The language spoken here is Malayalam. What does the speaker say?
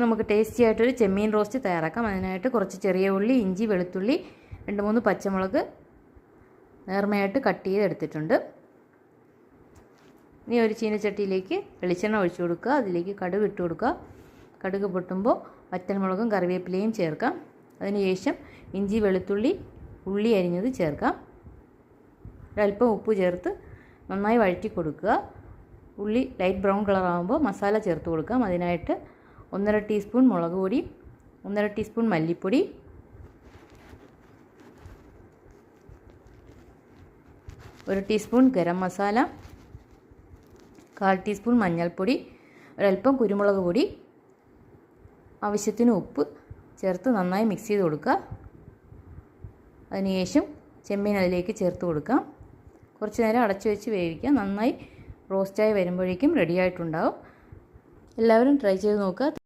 നമുക്ക് ടേസ്റ്റി ആയിട്ടൊരു ചെമ്മീൻ റോസ്റ്റ് തയ്യാറാക്കാം. അതിനായിട്ട് കുറച്ച് ചെറിയ ഉള്ളി, ഇഞ്ചി, വെളുത്തുള്ളി, 2-3 പച്ചമുളക് നേർമയായിട്ട് കട്ട് ചെയ്തെടുത്തിട്ടുണ്ട്. ഇനി ഒരു ചീനച്ചട്ടിയിലേക്ക് വെളിച്ചെണ്ണ ഒഴിച്ചു കൊടുക്കുക. അതിലേക്ക് കടുക് ഇട്ട് കൊടുക്കുക. കടുക് പൊട്ടുമ്പോൾ വറ്റൽമുളകും കറിവേപ്പിലയും ചേർക്കാം. അതിനുശേഷം ഇഞ്ചി, വെളുത്തുള്ളി, ഉള്ളി അരിഞ്ഞത് ചേർക്കാം. ഒരല്പം ഉപ്പ് ചേർത്ത് നന്നായി വഴറ്റി കൊടുക്കുക. ഉള്ളി ലൈറ്റ് ബ്രൗൺ കളർ ആകുമ്പോൾ മസാല ചേർത്ത് കൊടുക്കാം. അതിനായിട്ട് 1.5 ടീസ്പൂൺ മുളക് പൊടി, 1.5 ടീസ്പൂൺ മല്ലിപ്പൊടി, 1 ടീസ്പൂൺ ഗരം മസാല, 1/4 ടീസ്പൂൺ മഞ്ഞൾപ്പൊടി, ഒരല്പം കുരുമുളക് പൊടി, ആവശ്യത്തിന് ഉപ്പ് ചേർത്ത് നന്നായി മിക്സ് ചെയ്ത് കൊടുക്കുക. അതിനുശേഷം ചെമ്മീൻ അതിലേക്ക് ചേർത്ത് കൊടുക്കാം. കുറച്ച് നേരം അടച്ചു വെച്ച് വേവിക്കുക. നന്നായി റോസ്റ്റായി വരുമ്പോഴേക്കും റെഡി ആയിട്ടുണ്ടാവും. എല്ലാവരും ട്രൈ ചെയ്ത് നോക്കുക.